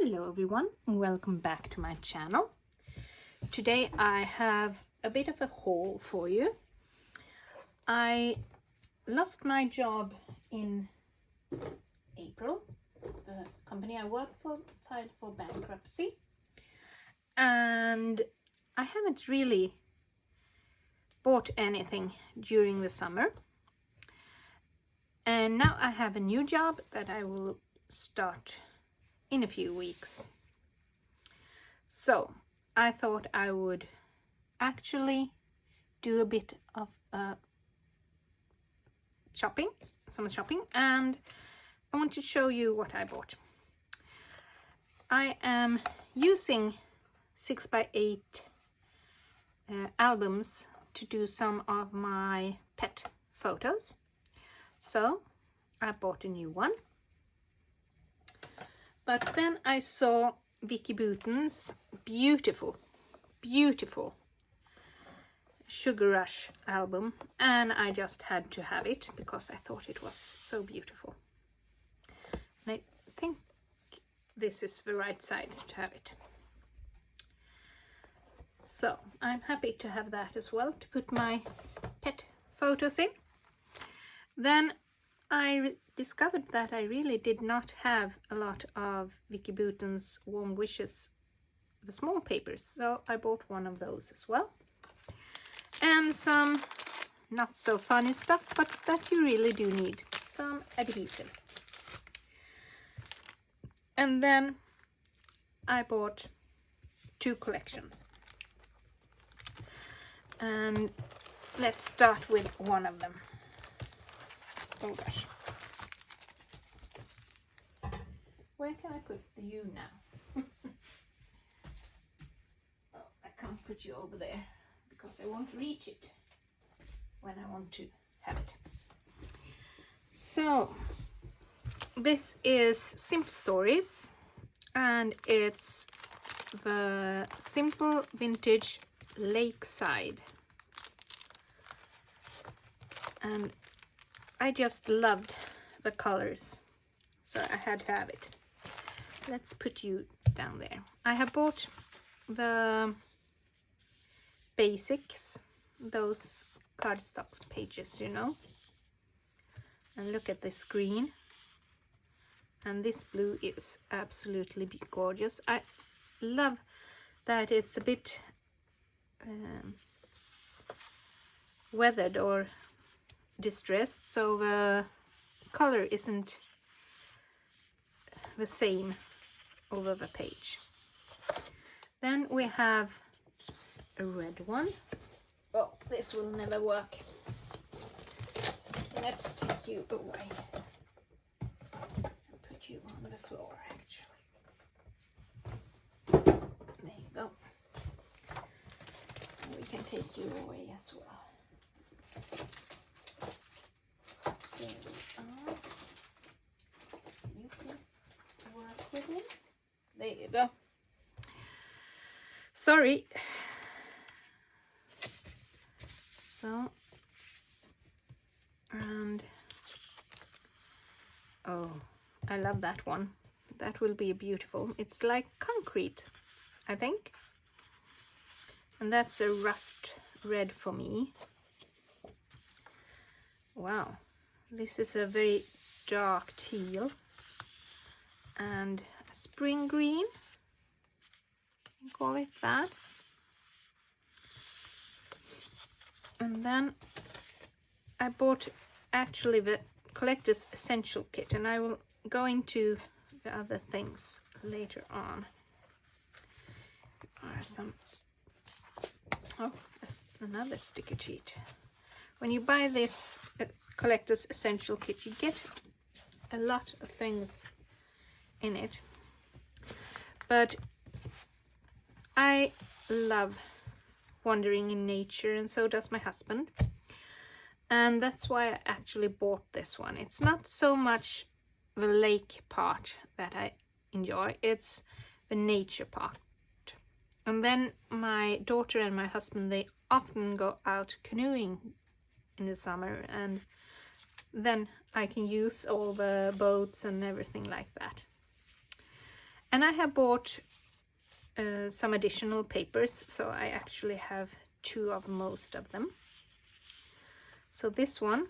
Hello everyone, and welcome back to my channel. Today I have a bit of a haul for you. I lost my job in April. The company I work for filed for bankruptcy, and I haven't really bought anything during the summer. And now I have a new job that I will start in a few weeks. So I thought I would actually do a bit of some shopping, and I want to show you what I bought. I am using 6x8 albums to do some of my pet photos. So I bought a new one. But then I saw Vicky Bouton's beautiful Sugar Rush album, and I just had to have it because I thought it was so beautiful. And I think this is the right side to have it. So I'm happy to have that as well, to put my pet photos in. Then I discovered that I really did not have a lot of Vicky Bouton's Warm Wishes, the small papers, so I bought one of those as well. And some not so funny stuff, but that you really do need, some adhesive. And then I bought 2 collections. And let's start with one of them. Oh gosh. Where can I put you now? Oh, I can't put you over there because I won't reach it when I want to have it. So this is Simple Stories, and it's the Simple Vintage Lakeside. And I just loved the colors, so I had to have it. Let's put you down there. I have bought the basics, those cardstock pages, you know. And look at this green. And this blue is absolutely gorgeous. I love that it's a bit weathered or distressed, so the color isn't the same over the page. Then we have a red one. Oh, this will never work. Let's take you away and put you on the floor, actually. There you go. And we can take you away as well. There we are. You please work with me. There you go. Sorry. So, and oh, I love that one. That will be beautiful. It's like concrete, I think. And that's a rust red for me. Wow. This is a very dark teal and a spring green, you can call it that. And then I bought actually the collector's essential kit, and I will go into the other things later on. There are some, oh, that's another sticker sheet. When you buy this collector's essential kit, you get a lot of things in it, but I love wandering in nature, and so does my husband, and that's why I actually bought this one. It's not so much the lake part that I enjoy, it's the nature part. And then my daughter and my husband, they often go out canoeing in the summer, and then I can use all the boats and everything like that. And I have bought some additional papers, so I actually have 2 of most of them. So this one,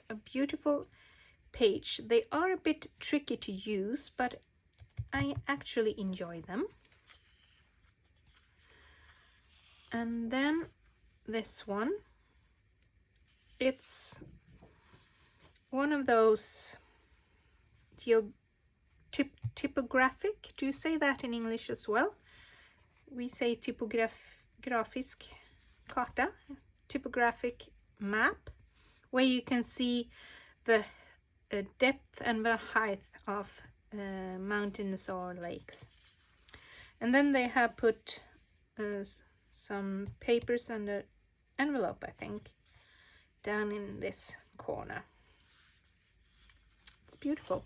a beautiful page. They are a bit tricky to use, but I actually enjoy them. And then this one, it's one of those typographic. Do you say that in English as well? We say typografisk Carta, typographic map, where you can see the depth and the height of mountains or lakes. And then they have put some papers and an envelope, I think, down in this corner. It's beautiful.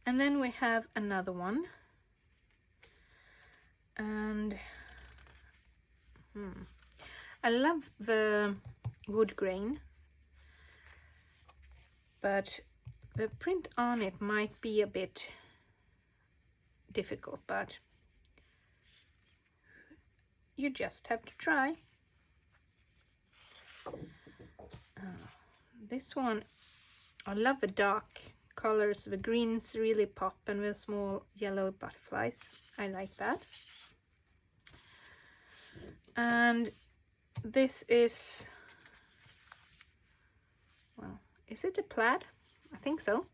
And then we have another one, and I love the wood grain, but the print on it might be a bit difficult, but you just have to try. This one, I love the dark colors. The greens really pop, and the small yellow butterflies. I like that. And this is, well, is it a plaid? I think so.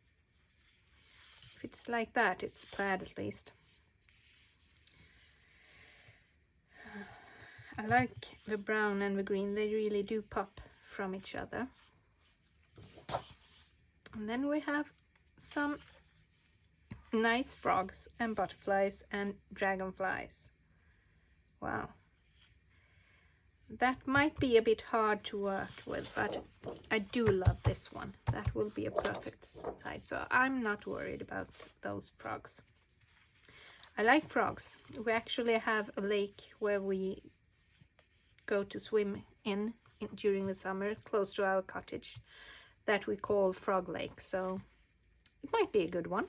If it's like that, it's plaid at least. I like the brown and the green. They really do pop from each other. And then we have some nice frogs and butterflies and dragonflies. Wow. That might be a bit hard to work with, but I do love this one. That will be a perfect size, so I'm not worried about those frogs. I like frogs. We actually have a lake where we go to swim in during the summer, close to our cottage, that we call Frog Lake, so it might be a good one.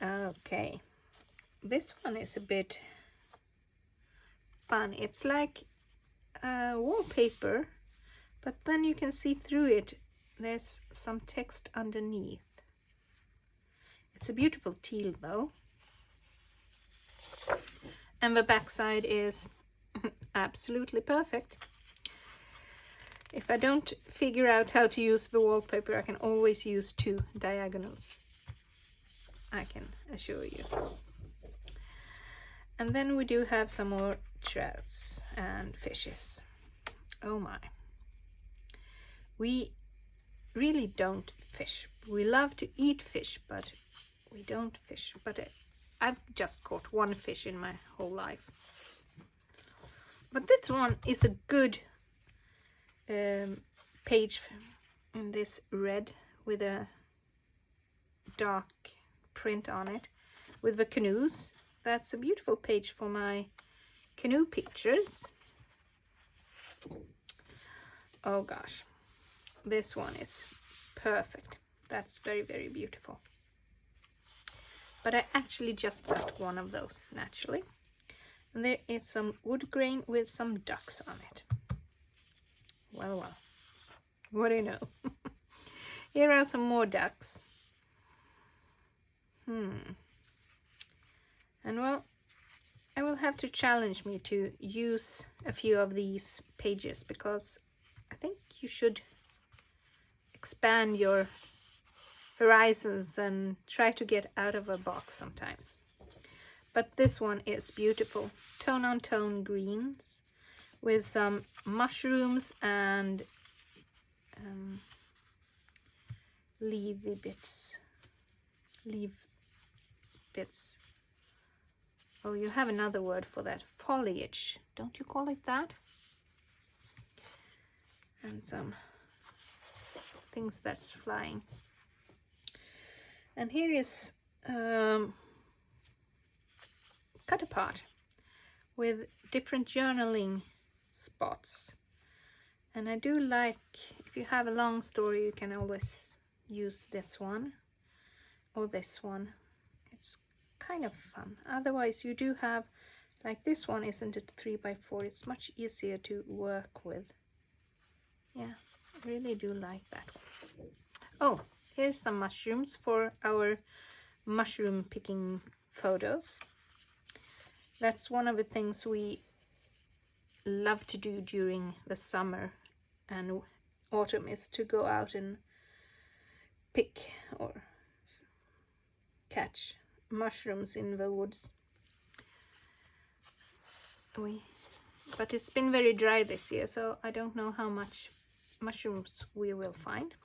Okay, this one is a bit fun. It's like wallpaper, but then you can see through it. There's some text underneath. It's a beautiful teal though, and the backside is absolutely perfect. If I don't figure out how to use the wallpaper, I can always use 2 diagonals, I can assure you. And then we do have some more trouts and fishes. Oh my. We really don't fish. We love to eat fish, but we don't fish. But I've just caught 1 fish in my whole life. But this one is a good page in this red with a dark print on it with the canoes. That's a beautiful page for my canoe pictures. Oh gosh, this one is perfect. That's very, very beautiful. But I actually just got one of those naturally. And there is some wood grain with some ducks on it. Well, well, what do you know? Here are some more ducks. And well, I will have to challenge me to use a few of these pages, because I think you should expand your horizons and try to get out of a box sometimes. But this one is beautiful. Tone on tone greens with some mushrooms and leaf bits. Oh, you have another word for that. Foliage. Don't you call it that? And some things that's flying. And here is cut apart with different journaling spots. And I do like, if you have a long story, you can always use this one. or this one. It's kind of fun. Otherwise you do have, like this one isn't it 3x4, it's much easier to work with. Yeah, I really do like that one. Oh, here's some mushrooms for our mushroom picking photos. That's one of the things we love to do during the summer and autumn, is to go out and pick or catch mushrooms in the woods. But it's been very dry this year, so I don't know how much mushrooms we will find.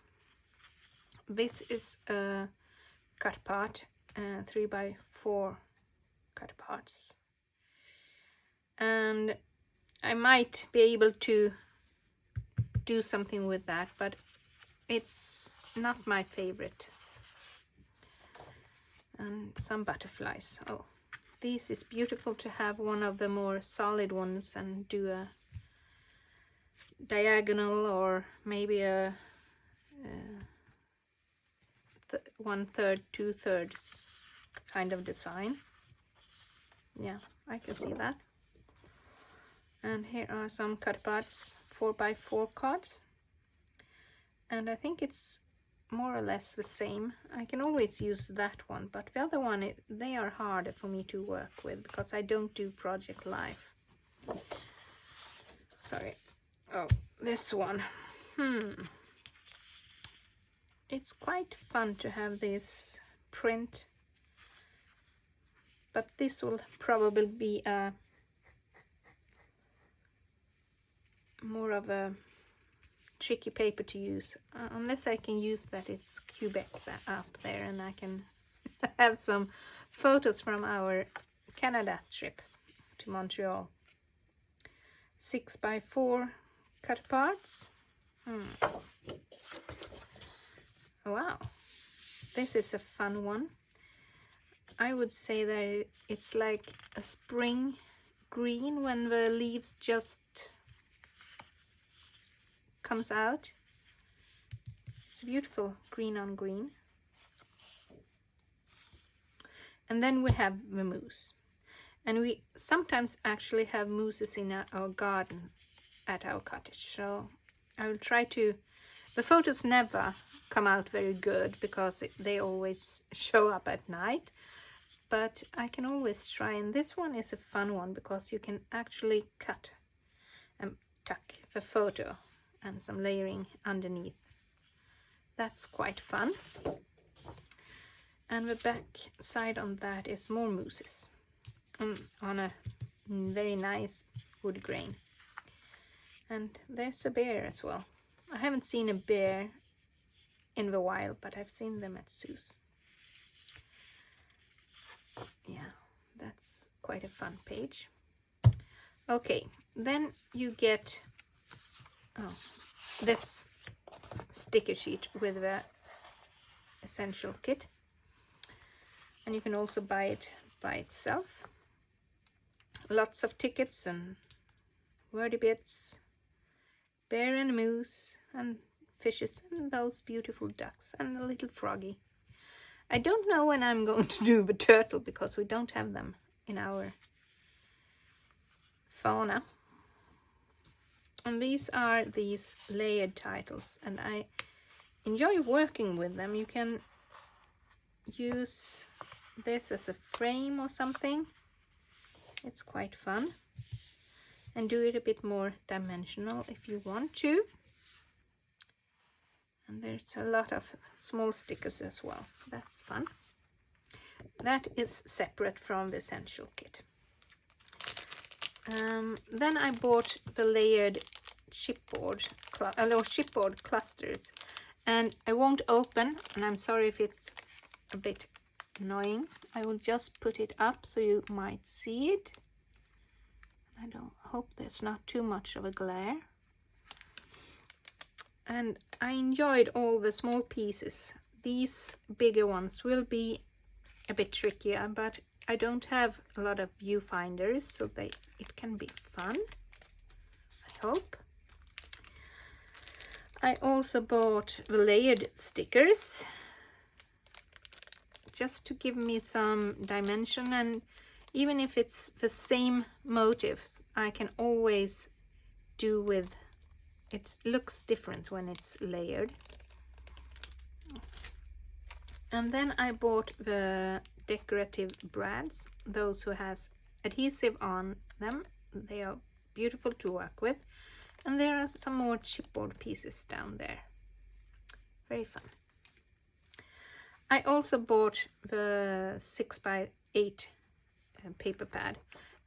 This is a cut part, 3x4 cut parts, and I might be able to do something with that, but it's not my favorite. And some butterflies. Oh, this is beautiful to have one of the more solid ones and do a diagonal, or maybe a 1/3, 2/3 kind of design. Yeah, I can see that. And here are some cut parts, 4x4 cards, and I think it's more or less the same. I can always use that one, but the other one, they are harder for me to work with because I don't do project life. Sorry. Oh, this one. It's quite fun to have this print, but this will probably be a more of a tricky paper to use, unless I can use that it's Quebec up there and I can have some photos from our Canada trip to Montreal. 6x4 cut parts. Wow, this is a fun one. I would say that it's like a spring green when the leaves just comes out. It's beautiful green on green. And then we have the moose, and we sometimes actually have mooses in our garden at our cottage, so I will try to. The photos never come out very good because they always show up at night, but I can always try, and this one is a fun one because you can actually cut and tuck the photo and some layering underneath. That's quite fun. And the back side on that is more mooses on a very nice wood grain. And there's a bear as well. I haven't seen a bear in the wild, but I've seen them at zoos. Yeah, that's quite a fun page. Okay, then you get this sticker sheet with the essential kit, and you can also buy it by itself. Lots of tickets and wordy bits, bear and moose and fishes and those beautiful ducks and a little froggy. I don't know when I'm going to do the turtle because we don't have them in our fauna. And these are these layered titles, and I enjoy working with them. You can use this as a frame or something. It's quite fun. And do it a bit more dimensional if you want to. And there's a lot of small stickers as well. That's fun. That is separate from the essential kit. Then I bought the layered chipboard clusters, and I won't open, and I'm sorry if it's a bit annoying. I will just put it up so you might see it. I don't hope there's not too much of a glare. And I enjoyed all the small pieces. These bigger ones will be a bit trickier, but I don't have a lot of viewfinders, so it can be fun, I hope. I also bought the layered stickers just to give me some dimension, and even if it's the same motifs, I can always do with, it looks different when it's layered. And then I bought the decorative brads, those who has adhesive on them. They are beautiful to work with. And there are some more chipboard pieces down there. Very fun. I also bought the 6x8 paper pad,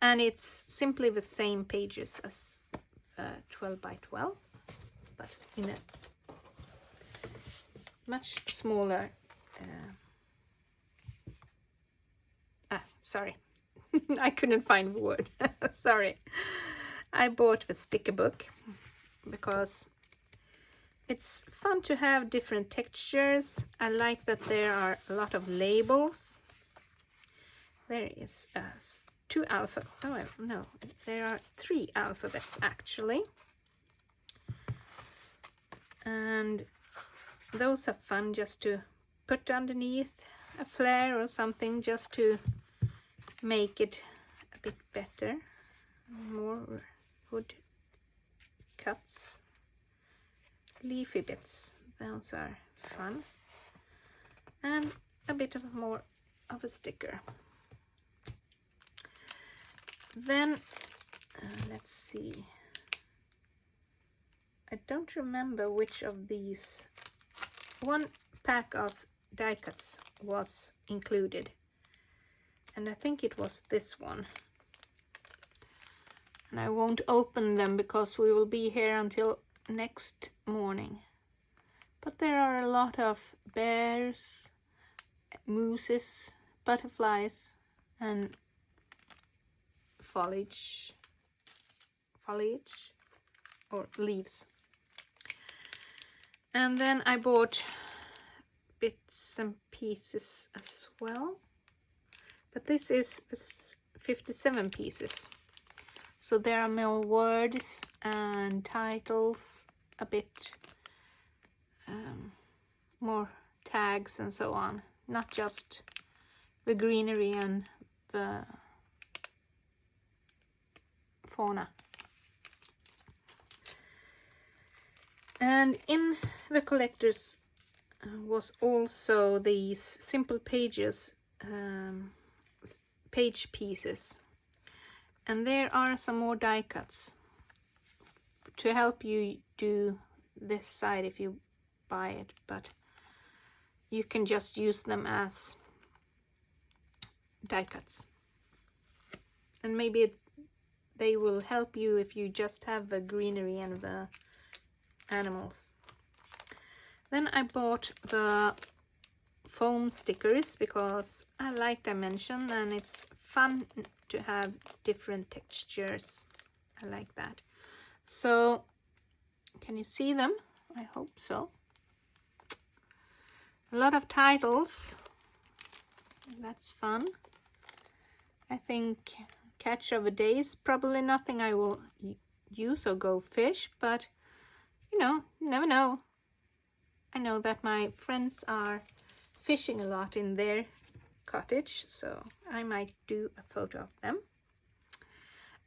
and it's simply the same pages as 12x12s, but in a much smaller sorry. I couldn't find the word. Sorry. I bought the sticker book because it's fun to have different textures. I like that there are a lot of labels. There is there are 3 alphabets actually. And those are fun just to put underneath a flare or something, just to make it a bit better. More wood cuts, leafy bits, those are fun, and a bit of more of a sticker. Then let's see, I don't remember which of these. One pack of die cuts was included, and I think it was this one. And I won't open them because we will be here until next morning. But there are a lot of bears, mooses, butterflies, and foliage or leaves. And then I bought bits and pieces as well, but this is 57 pieces, so there are more words and titles, a bit more tags and so on, not just the greenery and the fauna. And in the collectors was also these simple pages, page pieces, and there are some more die cuts to help you do this side if you buy it, but you can just use them as die cuts, and maybe they will help you if you just have the greenery and the animals. Then I bought the foam stickers because I like dimension and it's fun to have different textures. I like that. So can you see them? I hope so. A lot of titles. That's fun. I think catch of the day is probably nothing I will use or go fish, but you know, you never know. I know that my friends are fishing a lot in their cottage, so I might do a photo of them.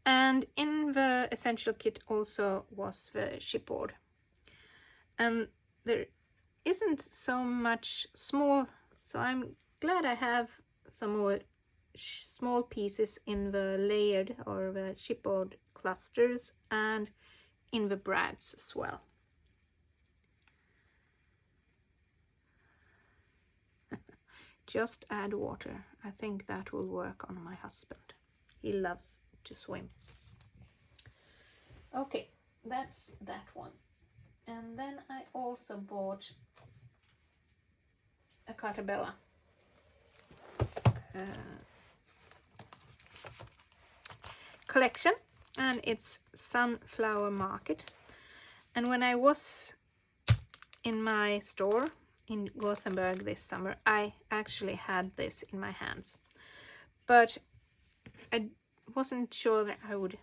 And in the essential kit also was the chipboard. And there isn't so much small, so I'm glad I have some more small pieces in the layered or the chipboard clusters and in the brads as well. Just add water. I think that will work on my husband. He loves to swim. Okay, that's that one. And then I also bought a Carta collection, and it's Sunflower Market. And when I was in my store in Gothenburg this summer, I actually had this in my hands, but I wasn't sure that I would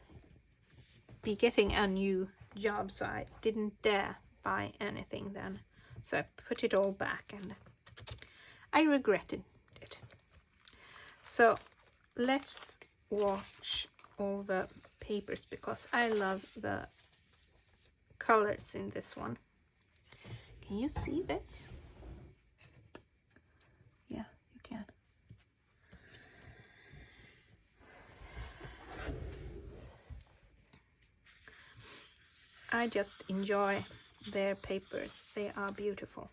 be getting a new job, so I didn't dare buy anything then. So I put it all back and I regretted it. So let's watch all the papers because I love the colors in this one. Can you see this? Yeah, you can. I just enjoy their papers. They are beautiful.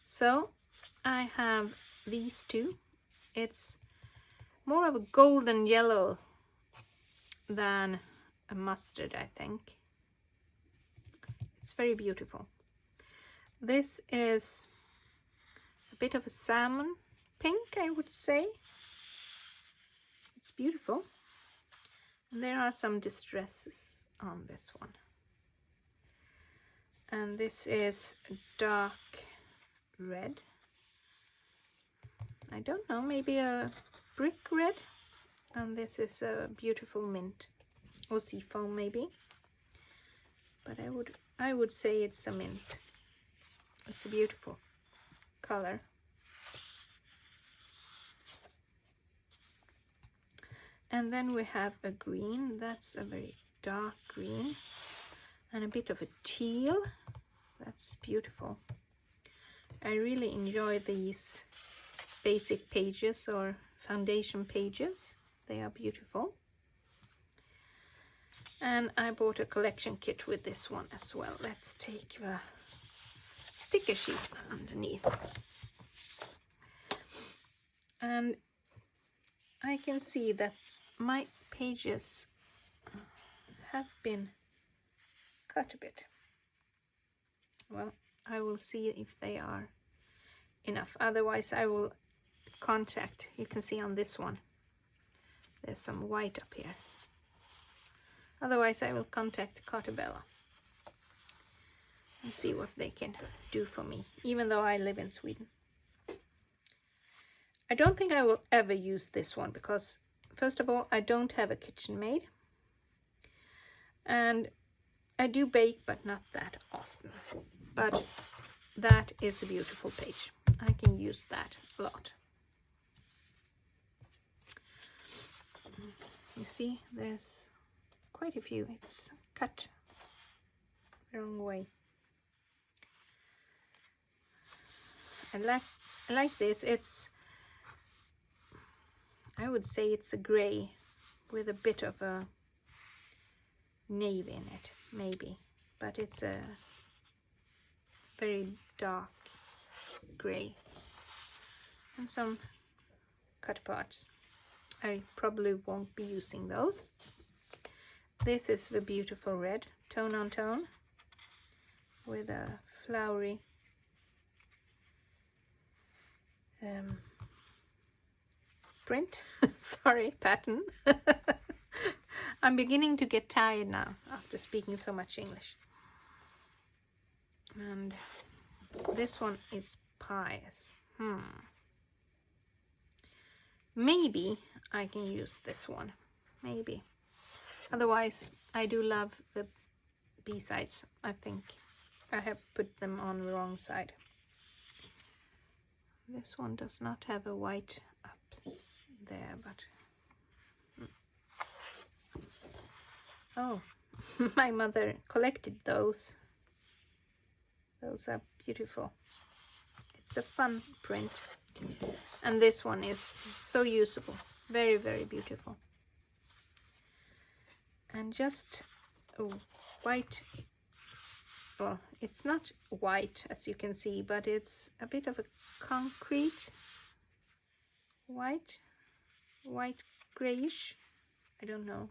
So I have these two. It's more of a golden yellow than a mustard, I think. It's very beautiful. This is a bit of a salmon pink, I would say. It's beautiful. And there are some distresses on this one. And this is dark red. I don't know, maybe a brick red. And this is a beautiful mint or seafoam maybe. But I would say it's a mint. It's a beautiful color. And then we have a green. That's a very dark green. And a bit of a teal. That's beautiful. I really enjoy these basic pages or foundation pages. They are beautiful. And I bought a collection kit with this one as well. Let's take the sticker sheet underneath. And I can see that my pages have been cut a bit. Well, I will see if they are enough. Otherwise I will contact, you can see on this one, there's some white up here. Otherwise I will contact Carta and see what they can do for me, even though I live in Sweden. I don't think I will ever use this one because, first of all, I don't have a kitchen maid. And I do bake, but not that often. But that is a beautiful page. I can use that a lot. You see, there's quite a few. It's cut the wrong way. I like this. It's, I would say it's a gray with a bit of a navy in it, maybe. But it's a very dark gray. And some cut parts. I probably won't be using those. This is the beautiful red, tone on tone, with a flowery print. Sorry, pattern. I'm beginning to get tired now after speaking so much English. And this one is pies. Maybe I can use this one. Maybe. Otherwise, I do love the B-sides. I think I have put them on the wrong side. This one does not have a white up there, but... Oh, my mother collected those. Those are beautiful. It's a fun print. And this one is so usable. Very, very beautiful. And just a white, well, it's not white as you can see, but it's a bit of a concrete white grayish. I don't know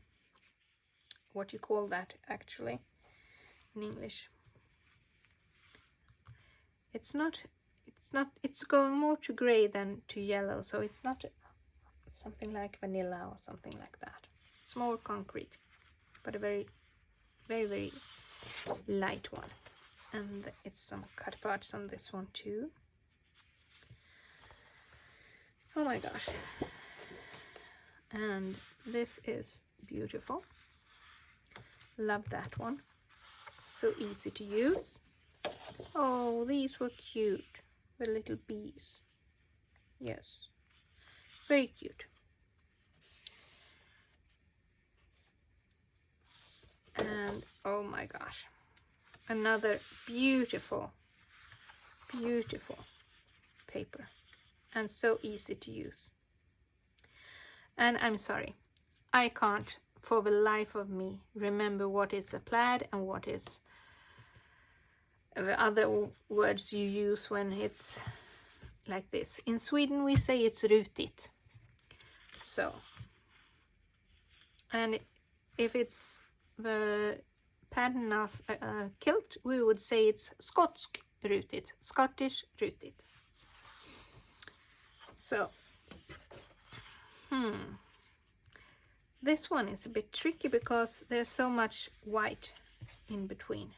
what you call that actually in English. It's going more to gray than to yellow, so it's not something like vanilla or something like that. It's more concrete, but a very, very, very light one. And it's some cut parts on this one too. Oh my gosh. And this is beautiful. Love that one. So easy to use. Oh, these were cute. The little bees. Yes. very cute. And oh my gosh, another beautiful, beautiful paper, and so easy to use. And I'm sorry, I can't for the life of me remember what is a plaid and what is the other words you use when it's like this. In Sweden we say it's rutigt. So, and if it's the pattern of a kilt, we would say it's skotsk rutigt, Scottish rutigt. So, this one is a bit tricky because there's so much white in between.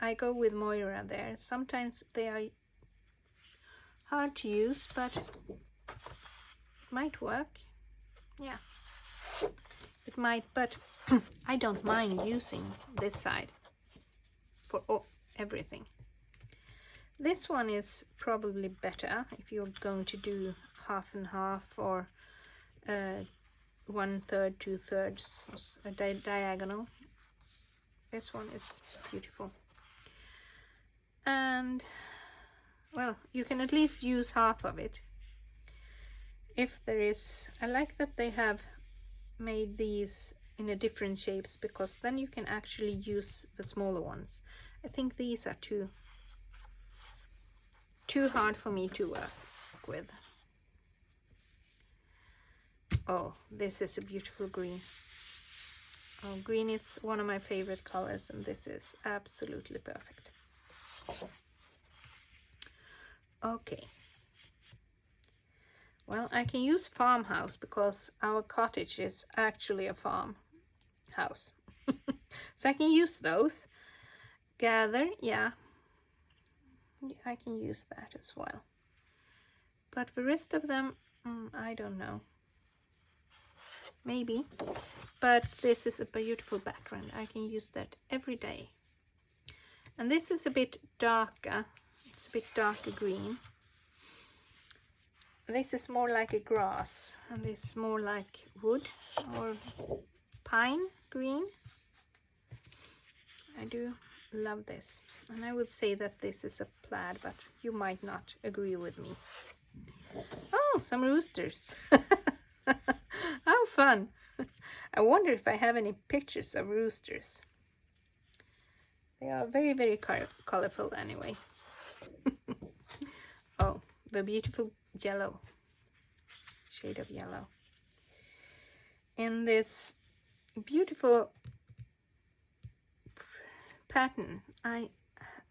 I go with Moira there. Sometimes they are hard to use, but it might work. Yeah, it might, but I don't mind using this side for everything. This one is probably better if you're going to do half and half, or 1/3, 2/3, a diagonal. This one is beautiful. And well, you can at least use half of it. If there is, I like that they have made these in a different shapes, because then you can actually use the smaller ones. I think these are too hard for me to work with. Oh, this is a beautiful green. Oh, green is one of my favorite colors, and this is absolutely perfect. Okay. Well, I can use farmhouse because our cottage is actually a farmhouse. So I can use those. Gather, yeah, I can use that as well. But the rest of them, I don't know. Maybe. But this is a beautiful background. I can use that every day. And this is a bit darker. It's a bit darker green. This is more like a grass, and this is more like wood or pine green. I do love this, and I would say that this is a plaid, but you might not agree with me. Oh, some roosters. How fun. I wonder if I have any pictures of roosters. They are very, very colorful anyway. Oh, the beautiful yellow, shade of yellow. In this beautiful pattern, I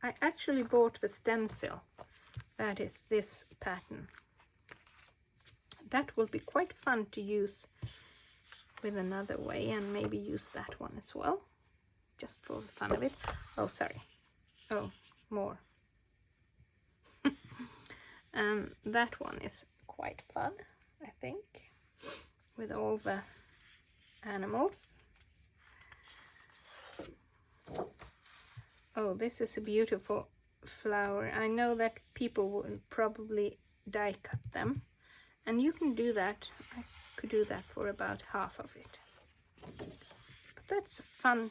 actually bought the stencil. That is this pattern. That will be quite fun to use with another way, and maybe use that one as well, just for the fun of it. Oh, sorry. Oh, more. And that one is quite fun, I think, with all the animals. Oh, this is a beautiful flower. I know that people will probably die cut them, and you can do that. I could do that for about half of it. But that's fun,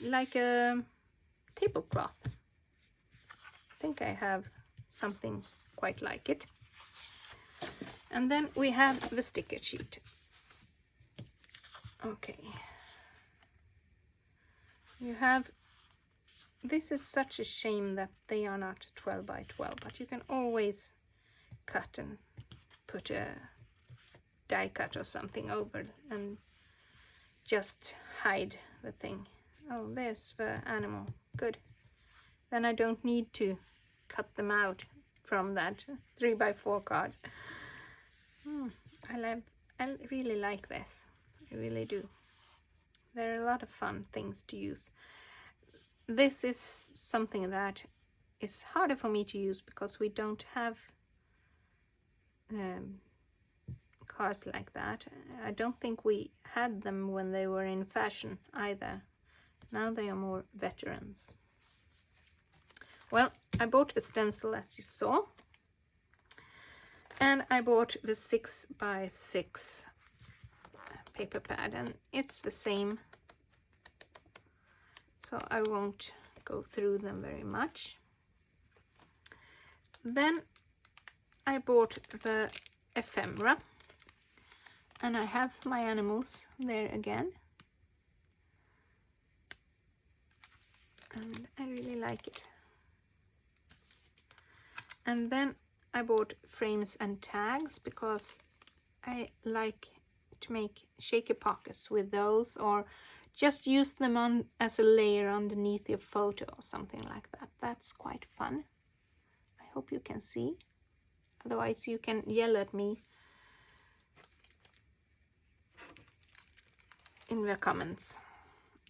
like a tablecloth. I think I have something quite like it. And then we have the sticker sheet. Okay. You have, this is such a shame that they are not 12 by 12, but you can always cut and put a die cut or something over and just hide the thing. Oh, there's the animal. Good. Then I don't need to cut them out from that 3 by 4 card. I really like this. I really do. There are a lot of fun things to use. This is something that is harder for me to use because we don't have cards like that. I don't think we had them when they were in fashion either. Now they are more veterans. Well, I bought the stencil, as you saw. And I bought the 6x6 paper pad, and it's the same, so I won't go through them very much. Then I bought the ephemera, and I have my animals there again, and I really like it. And then I bought frames and tags because I like to make shaker pockets with those, or just use them on as a layer underneath your photo or something like that. That's quite fun. I hope you can see. Otherwise you can yell at me in the comments.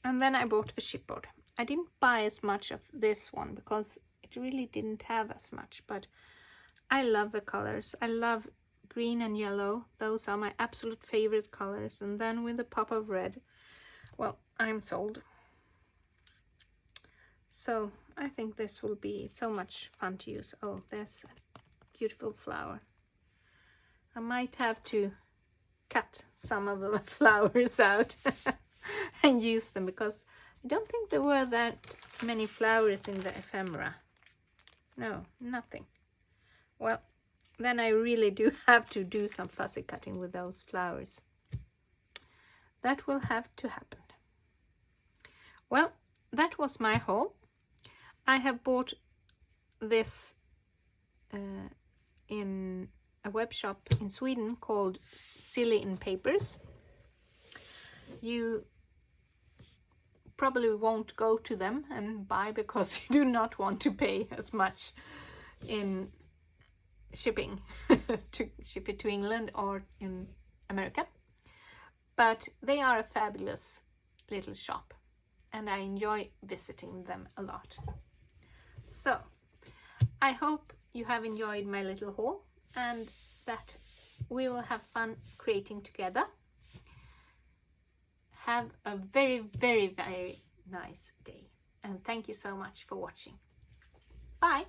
And then I bought the chipboard. I didn't buy as much of this one because it really didn't have as much, but I love the colors. I love green and yellow. Those are my absolute favorite colors. And then with a pop of red, well, I'm sold. So I think this will be so much fun to use. Oh, there's a beautiful flower. I might have to cut some of the flowers out and use them, because I don't think there were that many flowers in the ephemera. No, nothing. Well, then I really do have to do some fussy cutting with those flowers. That will have to happen. Well, that was my haul. I have bought this in a web shop in Sweden called Cili in Papers. You probably won't go to them and buy because you do not want to pay as much in shipping to ship it to England or in America, but they are a fabulous little shop and I enjoy visiting them a lot. So I hope you have enjoyed my little haul and that we will have fun creating together. Have a very, very, very nice day, and thank you so much for watching. Bye!